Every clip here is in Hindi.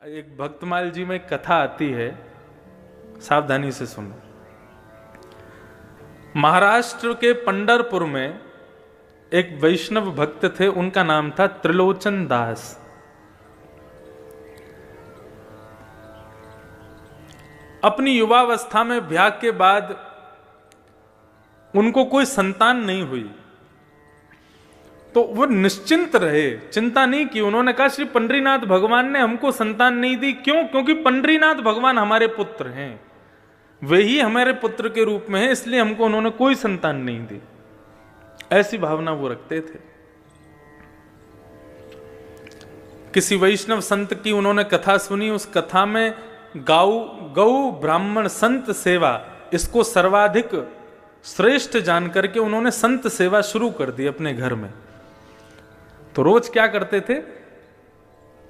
एक भक्तमाल जी में एक कथा आती है, सावधानी से सुनो। महाराष्ट्र के पंढरपुर में एक वैष्णव भक्त थे, उनका नाम था त्रिलोचन दास। अपनी युवावस्था में ब्याह के बाद उनको कोई संतान नहीं हुई, तो वो निश्चिंत रहे, चिंता नहीं की। उन्होंने कहा श्री पंडरीनाथ भगवान ने हमको संतान नहीं दी, क्यों? क्योंकि पंडरीनाथ भगवान हमारे पुत्र हैं, वे ही हमारे पुत्र के रूप में हैं, इसलिए हमको उन्होंने कोई संतान नहीं दी। ऐसी भावना वो रखते थे। किसी वैष्णव संत की उन्होंने कथा सुनी, उस कथा में गौ ब्राह्मण संत सेवा, इसको सर्वाधिक श्रेष्ठ जान करके उन्होंने संत सेवा शुरू कर दी अपने घर में। तो रोज क्या करते थे,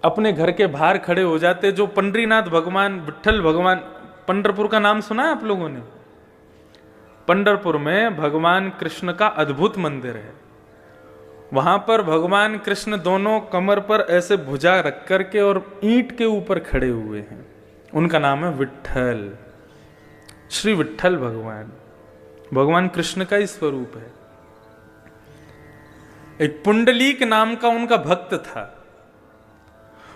अपने घर के बाहर खड़े हो जाते। जो पंडरीनाथ भगवान, विट्ठल भगवान, पंढरपुर का नाम सुना है आप लोगों ने? पंढरपुर में भगवान कृष्ण का अद्भुत मंदिर है। वहां पर भगवान कृष्ण दोनों कमर पर ऐसे भुजा रख करके और ईंट के ऊपर खड़े हुए हैं। उनका नाम है विट्ठल, श्री विट्ठल भगवान। भगवान कृष्ण का ही स्वरूप है। एक पुंडलीक नाम का उनका भक्त था।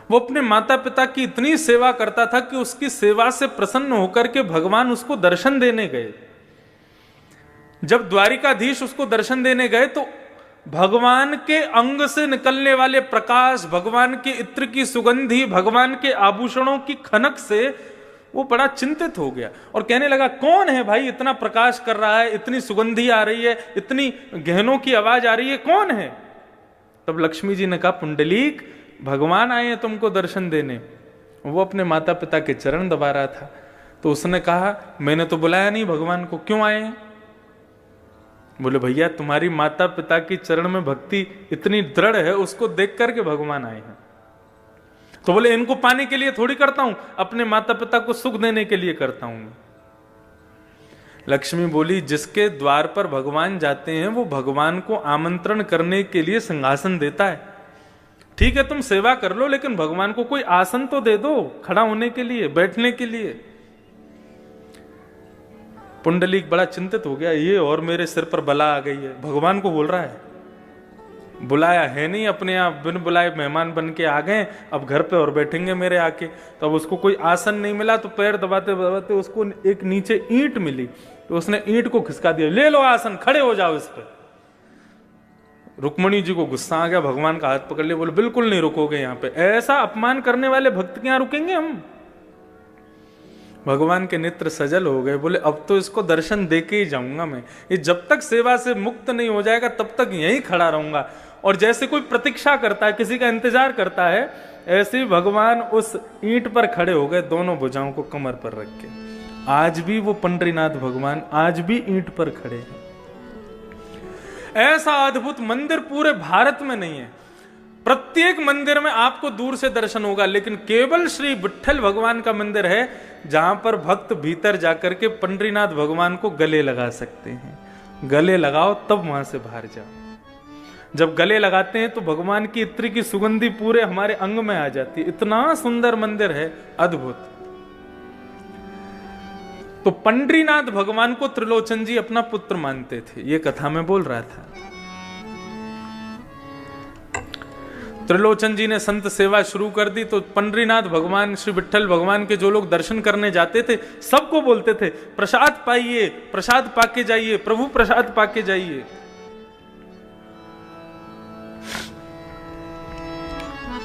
वो अपने माता पिता की इतनी सेवा करता था कि उसकी सेवा से प्रसन्न होकर के भगवान उसको दर्शन देने गए। जब द्वारिकाधीश उसको दर्शन देने गए तो भगवान के अंग से निकलने वाले प्रकाश, भगवान के इत्र की सुगंधी, भगवान के आभूषणों की खनक से वो बड़ा चिंतित हो गया और कहने लगा, कौन है भाई इतना प्रकाश कर रहा है, इतनी सुगंधी आ रही है, इतनी गहनों की आवाज आ रही है, कौन है? तब लक्ष्मी जी ने कहा, पुंडलीक भगवान आए हैं तुमको दर्शन देने। वो अपने माता पिता के चरण दबा रहा था। तो उसने कहा, मैंने तो बुलाया नहीं भगवान को, क्यों आए हैं? बोले, भैया तुम्हारी माता पिता की चरण में भक्ति इतनी दृढ़ है, उसको देख करके भगवान आए हैं। तो बोले, इनको पाने के लिए थोड़ी करता हूं, अपने माता पिता को सुख देने के लिए करता हूं। लक्ष्मी बोली, जिसके द्वार पर भगवान जाते हैं वो भगवान को आमंत्रण करने के लिए सिंहासन देता है। ठीक है तुम सेवा कर लो, लेकिन भगवान को कोई आसन तो दे दो, खड़ा होने के लिए, बैठने के लिए। पुंडलीक बड़ा चिंतित हो गया, ये और मेरे सिर पर बला आ गई है। भगवान को बोल रहा है, बुलाया है नहीं, अपने आप बिन बुलाए मेहमान बन के आ गए, अब घर पे और बैठेंगे मेरे आके। तो अब उसको कोई आसन नहीं मिला, तो पैर दबाते दबाते उसको एक नीचे ईंट मिली, तो उसने ईंट को खिसका दिया, ले लो आसन, खड़े हो जाओ इस पे। रुक्मणी जी को गुस्सा आ गया, भगवान का हाथ पकड़ लिया, बोले बिल्कुल नहीं रुकोगे यहाँ पे, ऐसा अपमान करने वाले भक्त के यहाँ रुकेंगे हम? भगवान के नेत्र सजल हो गए, बोले अब तो इसको दर्शन देके ही जाऊंगा मैं, ये जब तक सेवा से मुक्त नहीं हो जाएगा तब तक यहीं खड़ा रहूंगा। और जैसे कोई प्रतीक्षा करता है, किसी का इंतजार करता है, ऐसे ही भगवान उस ईंट पर खड़े हो गए, दोनों भुजाओं को कमर पर रख के। आज भी वो पंडरीनाथ भगवान आज भी ईंट पर खड़े हैं। ऐसा अद्भुत मंदिर पूरे भारत में नहीं है। प्रत्येक मंदिर में आपको दूर से दर्शन होगा, लेकिन केवल श्री विट्ठल भगवान का मंदिर है जहां पर भक्त भीतर जाकर के पंडरीनाथ भगवान को गले लगा सकते हैं। गले लगाओ तब वहां से बाहर जाओ। जब गले लगाते हैं तो भगवान की इत्र की सुगंधी पूरे हमारे अंग में आ जाती है। इतना सुंदर मंदिर है, अद्भुत। तो पंडरीनाथ भगवान को त्रिलोचन जी अपना पुत्र मानते थे, ये कथा में बोल रहा था। त्रिलोचन जी ने संत सेवा शुरू कर दी, तो पंडरीनाथ भगवान, श्री विट्ठल भगवान के जो लोग दर्शन करने जाते थे सबको बोलते थे, प्रसाद पाइए, प्रसाद पाके जाइए, प्रभु प्रसाद पाके जाइए।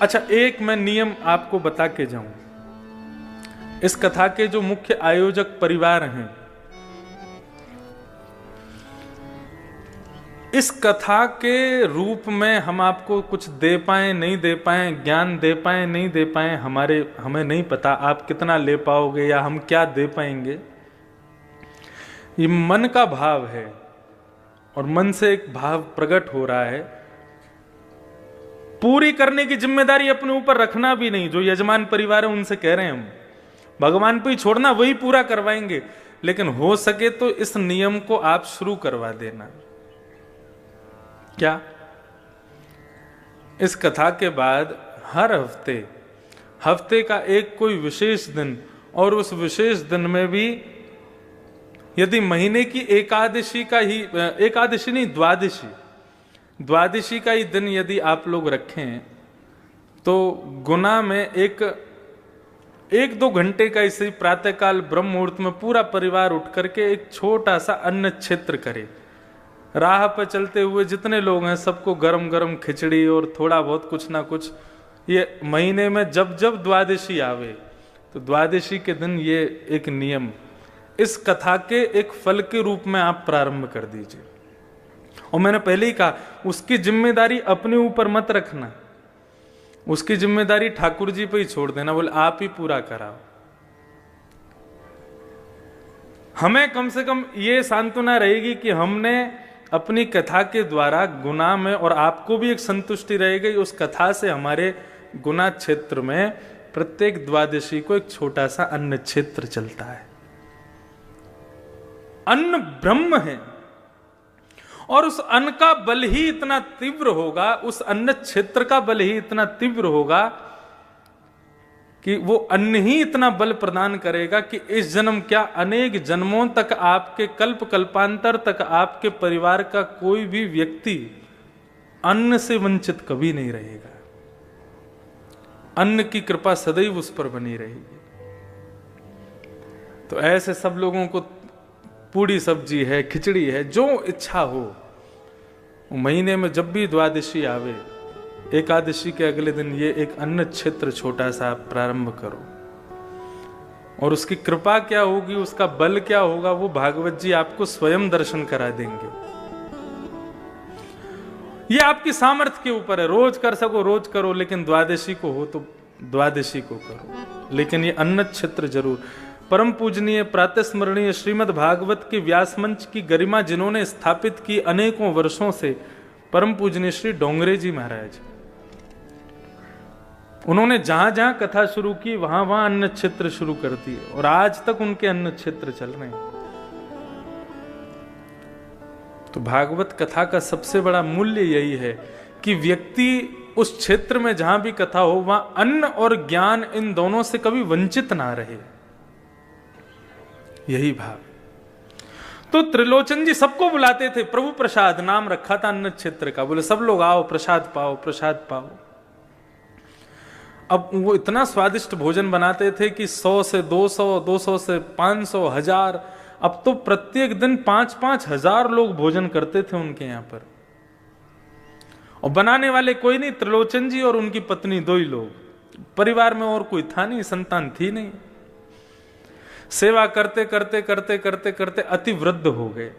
अच्छा, एक मैं नियम आपको बता के जाऊं। इस कथा के जो मुख्य आयोजक परिवार हैं, इस कथा के रूप में हम आपको कुछ दे पाए नहीं दे पाए, ज्ञान दे पाए नहीं दे पाए, हमें नहीं पता आप कितना ले पाओगे या हम क्या दे पाएंगे। ये मन का भाव है और मन से एक भाव प्रकट हो रहा है। पूरी करने की जिम्मेदारी अपने ऊपर रखना भी नहीं। जो यजमान परिवार है उनसे कह रहे हैं हम, भगवान पे ही छोड़ना, वही पूरा करवाएंगे। लेकिन हो सके तो इस नियम को आप शुरू करवा देना। क्या? इस कथा के बाद हर हफ्ते हफ्ते का एक कोई विशेष दिन, और उस विशेष दिन में भी यदि महीने की एकादशी का ही, एकादशी नहीं द्वादशी का ही दिन यदि आप लोग रखें तो गुना में एक दो घंटे का इसी प्रातःकाल ब्रह्म मुहूर्त में पूरा परिवार उठ करके एक छोटा सा अन्न क्षेत्र करे। राह पर चलते हुए जितने लोग हैं सबको गरम गरम खिचड़ी और थोड़ा बहुत कुछ ना कुछ, ये महीने में जब जब द्वादशी आवे तो द्वादशी के दिन ये एक नियम इस कथा के एक फल के रूप में आप प्रारंभ कर दीजिए। और मैंने पहले ही कहा उसकी जिम्मेदारी अपने ऊपर मत रखना, उसकी जिम्मेदारी ठाकुर जी पे ही छोड़ देना, बोले आप ही पूरा कराओ। हमें कम से कम ये सांत्वना रहेगी कि हमने अपनी कथा के द्वारा गुना में, और आपको भी एक संतुष्टि रहेगी उस कथा से हमारे गुना क्षेत्र में प्रत्येक द्वादशी को एक छोटा सा अन्न क्षेत्र चलता है। अन्न ब्रह्म है और उस अन्न का बल ही इतना तीव्र होगा, उस अन्न क्षेत्र का बल ही इतना तीव्र होगा कि वो अन्न ही इतना बल प्रदान करेगा कि इस जन्म क्या अनेक जन्मों तक, आपके कल्प कल्पांतर तक आपके परिवार का कोई भी व्यक्ति अन्न से वंचित कभी नहीं रहेगा। अन्न की कृपा सदैव उस पर बनी रहेगी। तो ऐसे सब लोगों को पूड़ी सब्जी है, खिचड़ी है, जो इच्छा हो, महीने में जब भी द्वादशी आवे, एकादशी के अगले दिन ये एक अन्न क्षेत्र छोटा सा प्रारंभ करो। और उसकी कृपा क्या होगी, उसका बल क्या होगा, वो भागवत जी आपको स्वयं दर्शन करा देंगे। ये आपकी सामर्थ्य के ऊपर है, रोज कर सको रोज करो, लेकिन द्वादशी को हो तो द्वादशी को करो। लेकिन ये अन्न क्षेत्र जरूर। परम पूजनीय प्रातस्मरणीय श्रीमद् भागवत के व्यास मंच की गरिमा जिन्होंने स्थापित की अनेकों वर्षों से, परम पूजनीय श्री डोंगरे जी महाराज, उन्होंने जहां जहां कथा शुरू की वहां वहां अन्न क्षेत्र शुरू कर दिए और आज तक उनके अन्न क्षेत्र चल रहे हैं। तो भागवत कथा का सबसे बड़ा मूल्य यही है कि व्यक्ति उस क्षेत्र में जहां भी कथा हो वहां अन्न और ज्ञान इन दोनों से कभी वंचित ना रहे, यही भाव। तो त्रिलोचन जी सबको बुलाते थे, प्रभु प्रसाद नाम रखा था अन्न क्षेत्र का, बोले सब लोग आओ प्रसाद पाओ प्रसाद पाओ। अब वो इतना स्वादिष्ट भोजन बनाते थे कि 100 से 200, 200 से 500, 1000, अब तो प्रत्येक दिन 5-5 हजार लोग भोजन करते थे उनके यहां पर। और बनाने वाले कोई नहीं, त्रिलोचन जी और उनकी पत्नी, दो ही लोग। परिवार में और कोई था नहीं, संतान थी नहीं। सेवा करते करते करते करते करते अति वृद्ध हो गए।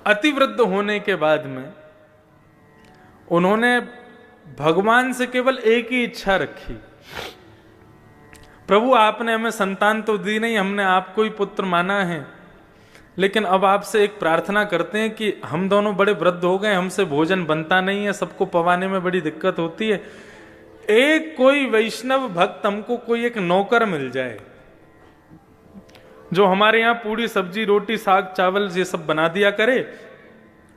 अति वृद्ध होने के बाद में उन्होंने भगवान से केवल एक ही इच्छा रखी, प्रभु आपने हमें संतान तो दी नहीं, हमने आपको ही पुत्र माना है, लेकिन अब आपसे एक प्रार्थना करते हैं कि हम दोनों बड़े वृद्ध हो गए, हमसे भोजन बनता नहीं है, सबको पवाने में बड़ी दिक्कत होती है, एक कोई वैष्णव भक्त हमको कोई एक नौकर मिल जाए जो हमारे यहां पूड़ी सब्जी रोटी साग चावल ये सब बना दिया करे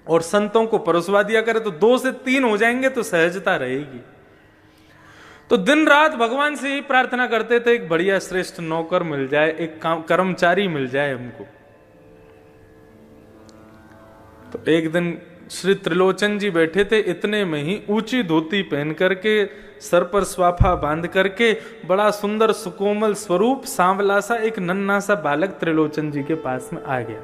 और संतों को परोसवा दिया करे, तो 2 से 3 हो जाएंगे तो सहजता रहेगी। तो दिन रात भगवान से यही प्रार्थना करते थे, एक बढ़िया श्रेष्ठ नौकर मिल जाए, एक कर्मचारी मिल जाए हमको। तो एक दिन श्री त्रिलोचन जी बैठे थे, इतने में ही ऊंची धोती पहन करके, सर पर स्वाफा बांध करके, बड़ा सुंदर सुकोमल स्वरूप सांवला सा एक नन्हा सा बालक त्रिलोचन जी के पास में आ गया।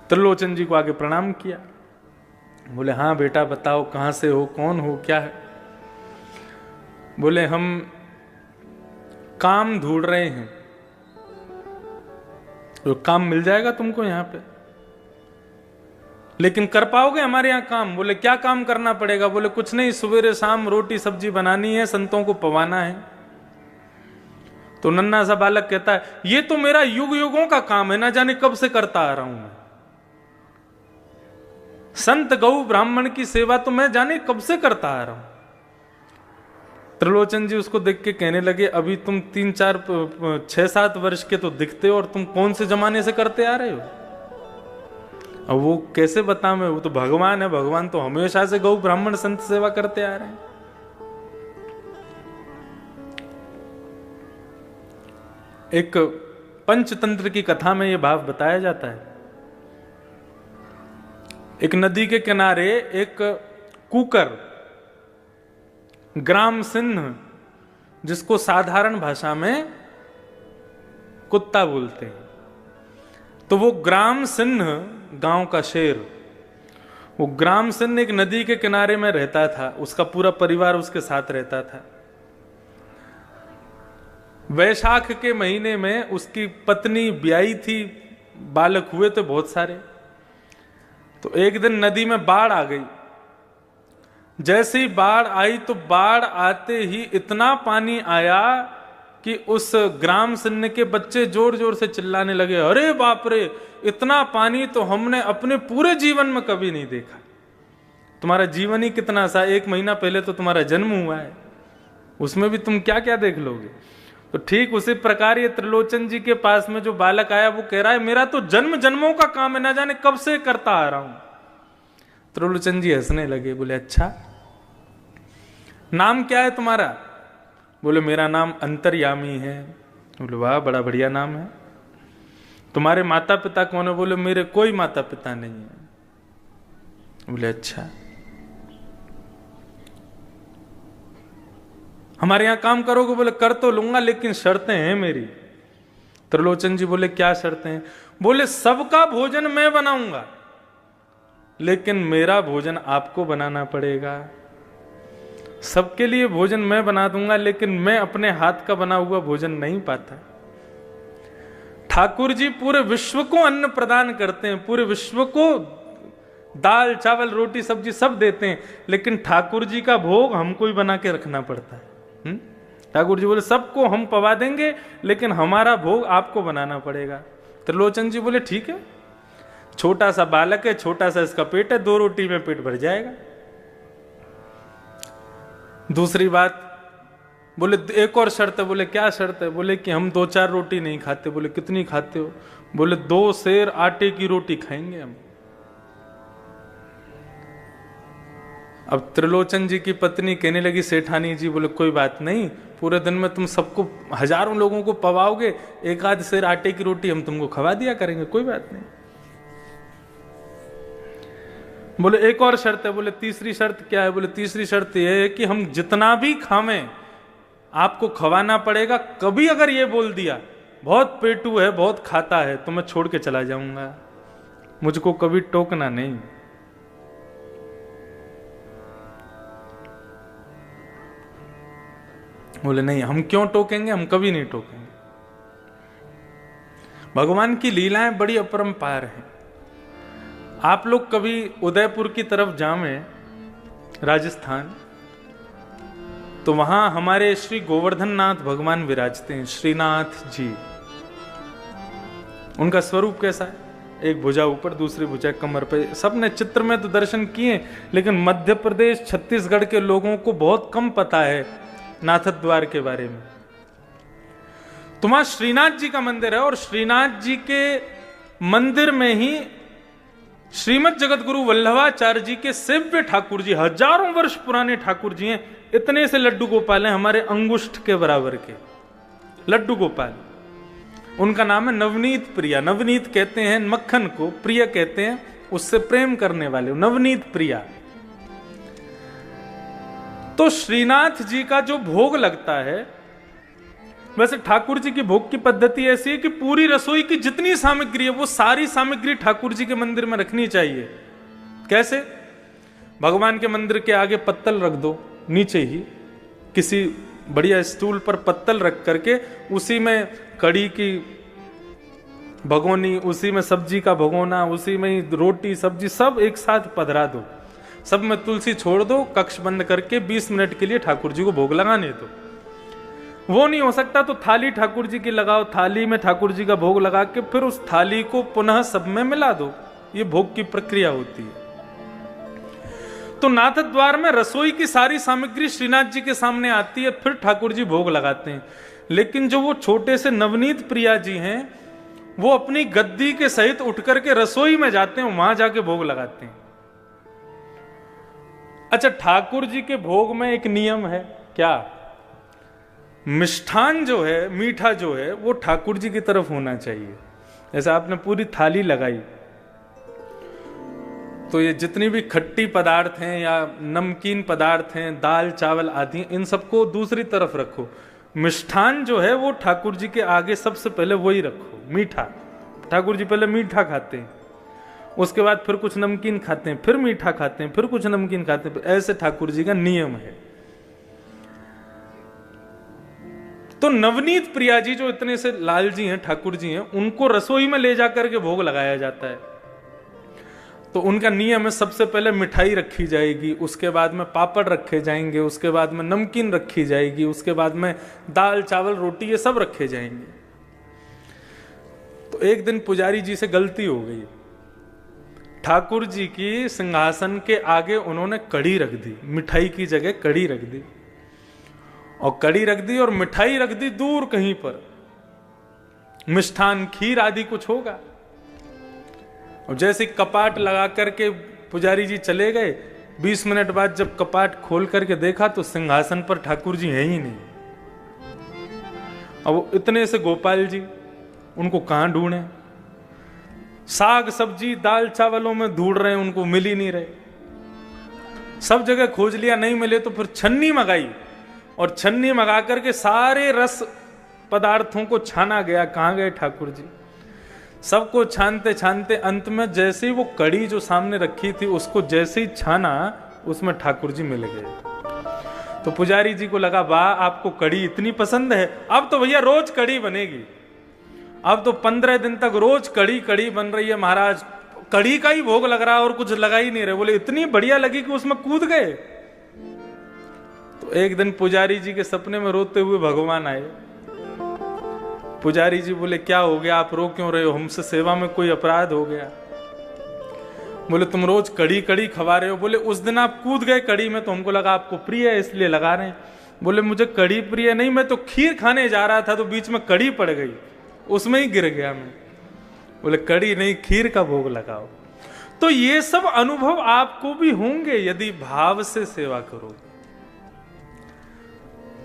त्रिलोचन जी को आगे प्रणाम किया, बोले हाँ बेटा बताओ कहां से हो, कौन हो, क्या है। बोले हम काम ढूंढ रहे हैं। तो काम मिल जाएगा तुमको यहां पे, लेकिन कर पाओगे हमारे यहां काम? बोले क्या काम करना पड़ेगा? बोले कुछ नहीं, सवेरे शाम रोटी सब्जी बनानी है, संतों को पवाना है। तो नन्हा सा बालक कहता है ये तो मेरा युग युगों का काम है, ना जाने कब से करता आ रहा हूं मैं। संत गौ ब्राह्मण की सेवा तो मैं जाने कब से करता आ रहा हूं। त्रिलोचन जी उसको देख के कहने लगे अभी तुम 3-4 6-7 वर्ष के तो दिखते हो और तुम कौन से जमाने से करते आ रहे हो? अब वो कैसे बता मैं, वो तो भगवान है, भगवान तो हमेशा से गौ ब्राह्मण संत सेवा करते आ रहे हैं। एक पंचतंत्र की कथा में यह भाव बताया जाता है। एक नदी के किनारे एक कुकर, ग्राम सिंह, जिसको साधारण भाषा में कुत्ता बोलते हैं, तो वो ग्राम सिंह गांव का शेर, वो ग्राम सिंह एक नदी के किनारे में रहता था, उसका पूरा परिवार उसके साथ रहता था। वैशाख के महीने में उसकी पत्नी ब्याई थी, बालक हुए थे बहुत सारे। तो एक दिन नदी में बाढ़ आ गई। जैसे ही बाढ़ आई तो बाढ़ आते ही इतना पानी आया कि उस ग्राम सिंह के बच्चे जोर जोर से चिल्लाने लगे, अरे बाप रे, इतना पानी तो हमने अपने पूरे जीवन में कभी नहीं देखा। तुम्हारा जीवन ही कितना सा, 1 महीना पहले तो तुम्हारा जन्म हुआ है, उसमें भी तुम क्या क्या देख लोगे। तो ठीक उसी प्रकार ये त्रिलोचन जी के पास में जो बालक आया वो कह रहा है, मेरा तो जन्म जन्मों का काम है, ना जाने कब से करता आ रहा हूं। त्रिलोचन जी हंसने लगे, बोले अच्छा नाम क्या है तुम्हारा? बोले मेरा नाम अंतर्यामी है। बोले वाह, बड़ा बढ़िया नाम है। तुम्हारे माता पिता कौन है? बोले मेरे कोई माता पिता नहीं है। बोले अच्छा, हमारे यहां काम करोगे? बोले कर तो लूंगा, लेकिन शर्तें हैं मेरी। त्रिलोचन जी बोले क्या शर्तें हैं? बोले सबका भोजन मैं बनाऊंगा, लेकिन मेरा भोजन आपको बनाना पड़ेगा। सबके लिए भोजन मैं बना दूंगा, लेकिन मैं अपने हाथ का बना हुआ भोजन नहीं पाता। ठाकुर जी पूरे विश्व को अन्न प्रदान करते हैं, पूरे विश्व को दाल चावल रोटी सब्जी सब देते हैं, लेकिन ठाकुर जी का भोग हमको ही बना के रखना पड़ता है। ठाकुर जी बोले सबको हम पवा देंगे, लेकिन हमारा भोग आपको बनाना पड़ेगा। त्रिलोचन जी बोले ठीक है, छोटा सा बालक है, छोटा सा इसका पेट है, 2 रोटी में पेट भर जाएगा। दूसरी बात, बोले एक और शर्त है। बोले क्या शर्त है? बोले कि हम 2-4 रोटी नहीं खाते। बोले कितनी खाते हो? बोले 2 सेर आटे की रोटी खाएंगे हम। अब त्रिलोचन जी की पत्नी कहने लगी, सेठानी जी बोले कोई बात नहीं, पूरे दिन में तुम सबको हजारों लोगों को पवाओगे, 1-आध सेर आटे की रोटी हम तुमको खवा दिया करेंगे, कोई बात नहीं। बोले एक और शर्त है। बोले तीसरी शर्त क्या है? बोले तीसरी शर्त यह है कि हम जितना भी खावें आपको खवाना पड़ेगा। कभी अगर ये बोल दिया बहुत पेटू है, बहुत खाता है, तो मैं छोड़ के चला जाऊंगा, मुझको कभी टोकना नहीं। बोले नहीं, हम क्यों टोकेंगे, हम कभी नहीं टोकेंगे। भगवान की लीलाएं बड़ी अपरंपार हैं। आप लोग कभी उदयपुर की तरफ जावें, राजस्थान, तो वहां हमारे श्री गोवर्धन नाथ भगवान विराजते हैं, श्रीनाथ जी। उनका स्वरूप कैसा है? एक भुजा ऊपर, दूसरी भुजा कमर पे। सबने चित्र में तो दर्शन किए, लेकिन मध्य प्रदेश छत्तीसगढ़ के लोगों को बहुत कम पता है नाथ द्वार के बारे में। तो वहां श्रीनाथ जी का मंदिर है, और श्रीनाथ जी के मंदिर में ही श्रीमद जगत गुरु वल्लभाचार्य जी के सेव्य ठाकुर जी, हजारों वर्ष पुराने ठाकुर जी हैं। इतने से लड्डू गोपाल हैं, हमारे अंगुष्ठ के बराबर के लड्डू गोपाल। उनका नाम है नवनीत प्रिया। नवनीत कहते हैं मक्खन को, प्रिय कहते हैं उससे प्रेम करने वाले, नवनीत प्रिया। तो श्रीनाथ जी का जो भोग लगता है, वैसे ठाकुर जी की भोग की पद्धति ऐसी है कि पूरी रसोई की जितनी सामग्री है वो सारी सामग्री ठाकुर जी के मंदिर में रखनी चाहिए। कैसे? भगवान के मंदिर के आगे पत्तल रख दो, नीचे ही किसी बढ़िया स्टूल पर पत्तल रख करके उसी में कड़ी की भगोनी, उसी में सब्जी का भगोना, उसी में ही रोटी सब्जी सब एक साथ पधरा दो। सब में तुलसी छोड़ दो, कक्ष बंद करके 20 मिनट के लिए ठाकुर जी को भोग लगाने दो। वो नहीं हो सकता तो थाली ठाकुर जी की लगाओ, थाली में ठाकुर जी का भोग लगा के फिर उस थाली को पुनः सब में मिला दो। ये भोग की प्रक्रिया होती है। तो नाथ द्वार में रसोई की सारी सामग्री श्रीनाथ जी के सामने आती है, फिर ठाकुर जी भोग लगाते हैं। लेकिन जो वो छोटे से नवनीत प्रिया जी हैं, वो अपनी गद्दी के सहित उठ करके रसोई में जाते हैं, वहां जाके भोग लगाते हैं। अच्छा, ठाकुर जी के भोग में एक नियम है, क्या? मिष्ठान जो है, मीठा जो है, वो ठाकुर जी की तरफ होना चाहिए। जैसे आपने पूरी थाली लगाई तो ये जितनी भी खट्टी पदार्थ हैं या नमकीन पदार्थ हैं, दाल चावल आदि, इन सबको दूसरी तरफ रखो। मिष्ठान जो है वो ठाकुर जी के आगे सबसे पहले वही रखो, मीठा। ठाकुर जी पहले मीठा खाते हैं, उसके बाद फिर कुछ नमकीन खाते हैं, फिर मीठा खाते हैं, फिर कुछ नमकीन खाते हैं। ऐसे ठाकुर जी का नियम है। तो नवनीत प्रिया जी जो इतने से लाल जी हैं, ठाकुर जी हैं, उनको रसोई में ले जाकर के भोग लगाया जाता है। तो उनका नियम है, सबसे पहले मिठाई रखी जाएगी, उसके बाद में पापड़ रखे जाएंगे, उसके बाद में नमकीन रखी जाएगी, उसके बाद में दाल चावल रोटी ये सब रखे जाएंगे। तो एक दिन पुजारी जी से गलती हो गई, ठाकुर जी की सिंहासन के आगे उन्होंने कड़ी रख दी, मिठाई की जगह कड़ी रख दी, और कड़ी रख दी और मिठाई रख दी दूर कहीं पर, मिष्ठान खीर आदि कुछ होगा। और जैसे कपाट लगा करके पुजारी जी चले गए, 20 मिनट बाद जब कपाट खोल करके देखा तो सिंहासन पर ठाकुर जी है ही नहीं। अब इतने से गोपाल जी, उनको कहां ढूंढे? साग सब्जी दाल चावलों में ढूंढ रहे हैं, उनको मिल ही नहीं रहे। सब जगह खोज लिया, नहीं मिले तो फिर छन्नी मंगाई, और छन्नी मंगा करके सारे रस पदार्थों को छाना गया। कहां गए ठाकुर जी? सबको छानते छानते अंत में जैसे ही वो कड़ी जो सामने रखी थी उसको जैसे ही छाना, उसमें ठाकुर जी मिल गए। तो पुजारी जी को लगा, वाह आपको कड़ी इतनी पसंद है, अब तो भैया रोज कड़ी बनेगी। अब तो 15 दिन तक रोज कड़ी कड़ी बन रही है महाराज, कड़ी का ही भोग लग रहा है और कुछ लगा ही नहीं रहे। बोले इतनी बढ़िया लगी कि उसमें कूद गए। तो एक दिन पुजारी जी के सपने में रोते हुए भगवान आए। पुजारी जी बोले, क्या हो गया, आप रो क्यों रहे हो? हमसे सेवा में कोई अपराध हो गया? बोले तुम रोज कड़ी कड़ी खवा रहे हो। बोले उस दिन आप कूद गए कड़ी में तो हमको लगा आपको प्रिय है इसलिए लगा रहे हैं। बोले मुझे कड़ी प्रिय नहीं, मैं तो खीर खाने जा रहा था तो बीच में कड़ी पड़ गई, उसमें ही गिर गया मैं। बोले कड़ी नहीं, खीर का भोग लगाओ। तो ये सब अनुभव आपको भी होंगे यदि भाव से सेवा करोगे।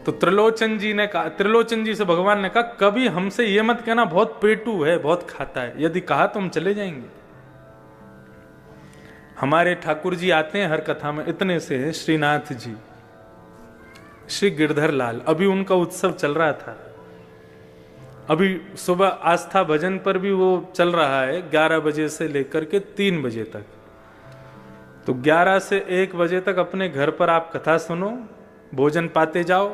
तो त्रिलोचन जी ने कहा, त्रिलोचन जी से भगवान ने कहा, कभी हमसे ये मत कहना बहुत पेटू है, बहुत खाता है। यदि कहा तो हम चले जाएंगे। हमारे ठाकुर जी आते हैं हर कथा में, इतने से है श्रीनाथ जी, श्री गिरधर लाल, अभी उनका उत्सव चल रहा था। अभी सुबह आस्था भजन पर भी वो चल रहा है 11 बजे से लेकर के 3 बजे तक। तो 11 से 1 बजे तक अपने घर पर आप कथा सुनो, भोजन पाते जाओ,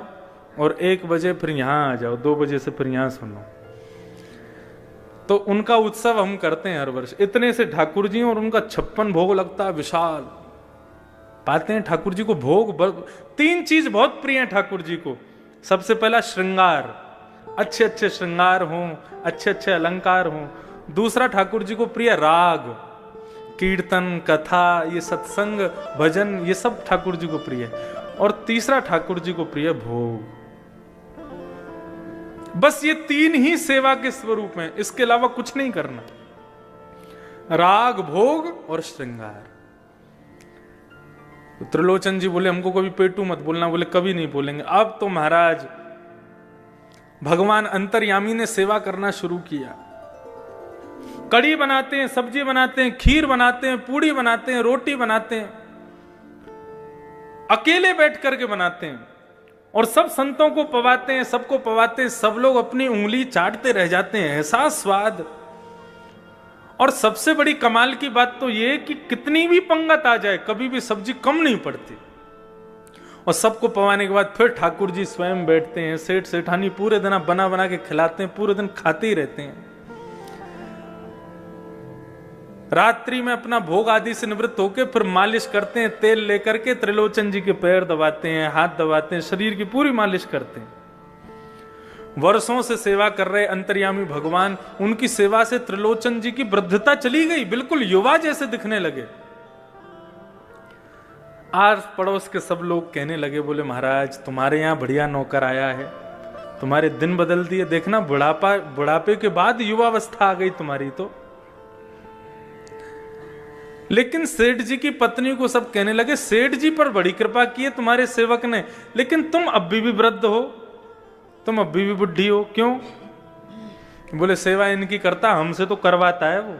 और 1 बजे फिर यहां आ जाओ, 2 बजे से फिर यहां सुनो। तो उनका उत्सव हम करते हैं हर वर्ष। इतने से ठाकुर जी और उनका 56 भोग लगता है, विशाल पाते हैं ठाकुर जी को भोग। 3 चीज बहुत प्रिय है ठाकुर जी को। सबसे पहला श्रृंगार, अच्छे अच्छे श्रृंगार हों, अच्छे अच्छे अलंकार हों। दूसरा ठाकुर जी को प्रिय राग, कीर्तन कथा, ये सत्संग भजन, ये सब ठाकुर जी को प्रिय है। और तीसरा ठाकुर जी को प्रिय भोग। बस ये 3 ही सेवा के स्वरूप हैं, इसके अलावा कुछ नहीं करना। राग, भोग और श्रृंगार। तो त्रिलोचन जी बोले हमको कभी पेटू मत बोलना। बोले कभी नहीं बोलेंगे। अब तो महाराज भगवान अंतर्यामी ने सेवा करना शुरू किया। कड़ी बनाते हैं, सब्जी बनाते हैं, खीर बनाते हैं, पूड़ी बनाते हैं, रोटी बनाते हैं, अकेले बैठ करके बनाते हैं, और सब संतों को पवाते हैं, सबको पवाते हैं। सब लोग अपनी उंगली चाटते रह जाते हैं, ऐसा स्वाद। और सबसे बड़ी कमाल की बात तो यह कि कितनी भी पंगत आ जाए कभी भी सब्जी कम नहीं पड़ती। और सबको पवाने के बाद फिर ठाकुर जी स्वयं बैठते हैं, सेठ सेठानी पूरे दिन बना बना के खिलाते हैं, पूरे दिन खाते ही रहते हैं। रात्रि में अपना भोग आदि से निवृत्त होकर फिर मालिश करते हैं, तेल लेकर के त्रिलोचन जी के पैर दबाते हैं, हाथ दबाते हैं, शरीर की पूरी मालिश करते हैं। वर्षों से सेवा कर रहे अंतर्यामी भगवान, उनकी सेवा से त्रिलोचन जी की वृद्धता चली गई, बिल्कुल युवा जैसे दिखने लगे। आस पड़ोस के सब लोग कहने लगे, बोले महाराज तुम्हारे यहां बढ़िया नौकर आया है, तुम्हारे दिन बदल दिए। देखना बुढ़ापे के बाद युवावस्था आ गई तुम्हारी तो। लेकिन सेठ जी की पत्नी को सब कहने लगे, सेठ जी पर बड़ी कृपा की है तुम्हारे सेवक ने, लेकिन तुम अब भी वृद्ध हो, तुम अब भी बुढ़ी हो, क्यों? बोले सेवा इनकी करता, हमसे तो करवाता है वो।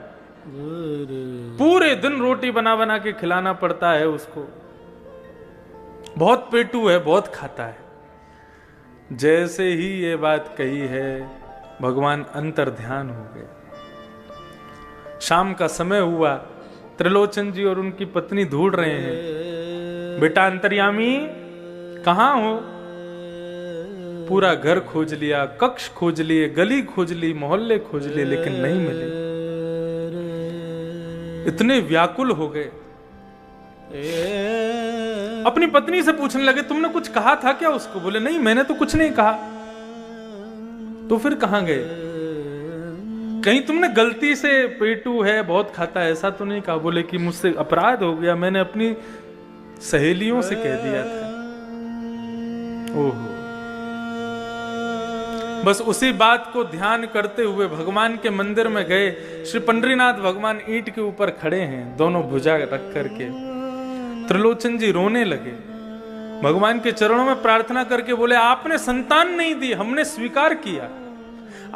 पूरे दिन रोटी बना बना के खिलाना पड़ता है उसको, बहुत पेटू है, बहुत खाता है। जैसे ही ये बात कही है, भगवान अंतर ध्यान हो गए। शाम का समय हुआ, त्रिलोचन जी और उनकी पत्नी ढूंढ रहे हैं, बेटा अंतर्यामी कहां हो? पूरा घर खोज लिया, कक्ष खोज लिए, गली खोज ली, मोहल्ले खोज लिए, लेकिन नहीं मिले। इतने व्याकुल हो गए, अपनी पत्नी से पूछने लगे, तुमने कुछ कहा था क्या उसको? बोले नहीं, मैंने तो कुछ नहीं कहा। तो फिर कहां गए? कहीं तुमने गलती से पेटू है, बहुत खाता है, ऐसा तो नहीं कहा? बोले कि मुझसे अपराध हो गया, मैंने अपनी सहेलियों से कह दिया था। ओहो। बस उसी बात को ध्यान करते हुए भगवान के मंदिर में गए। श्री पंडरीनाथ भगवान ईंट के ऊपर खड़े हैं, दोनों भुजा रख करके। त्रिलोचन जी रोने लगे, भगवान के चरणों में प्रार्थना करके बोले, आपने संतान नहीं दी, हमने स्वीकार किया।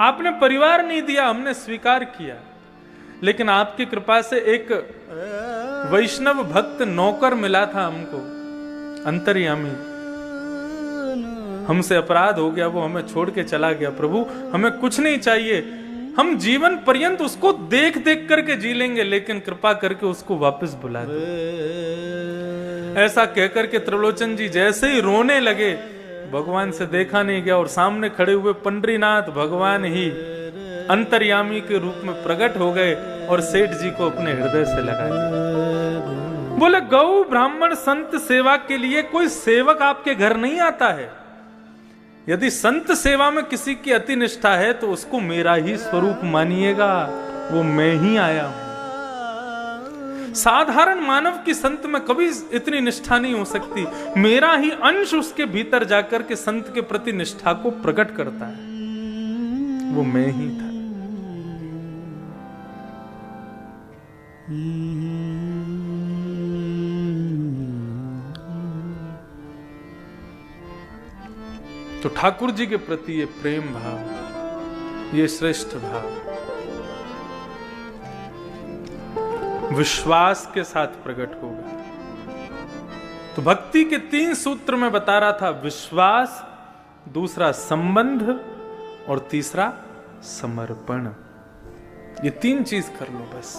आपने परिवार नहीं दिया, हमने स्वीकार किया। लेकिन आपकी कृपा से एक वैष्णव भक्त नौकर मिला था हमको, अंतर्यामी। हमसे अपराध हो गया, वो हमें छोड़ के चला गया। प्रभु हमें कुछ नहीं चाहिए, हम जीवन पर्यंत उसको देख देख करके जी लेंगे, लेकिन कृपा करके उसको वापस बुला दो। ऐसा कहकर के त्रिलोचन जी जैसे ही रोने लगे, भगवान से देखा नहीं गया, और सामने खड़े हुए पंडरीनाथ भगवान ही अंतर्यामी के रूप में प्रकट हो गए और सेठ जी को अपने हृदय से लगा दिया। बोले, गौ ब्राह्मण संत सेवा के लिए कोई सेवक आपके घर नहीं आता है। यदि संत सेवा में किसी की अति निष्ठा है तो उसको मेरा ही स्वरूप मानिएगा, वो मैं ही आया हूं। साधारण मानव की संत में कभी इतनी निष्ठा नहीं हो सकती, मेरा ही अंश उसके भीतर जाकर के संत के प्रति निष्ठा को प्रकट करता है, वो मैं ही था। तो ठाकुर जी के प्रति ये प्रेम भाव, ये श्रेष्ठ भाव विश्वास के साथ प्रकट होगा। तो भक्ति के 3 सूत्र में बता रहा था, विश्वास, दूसरा संबंध और तीसरा समर्पण। ये 3 चीज कर लो बस।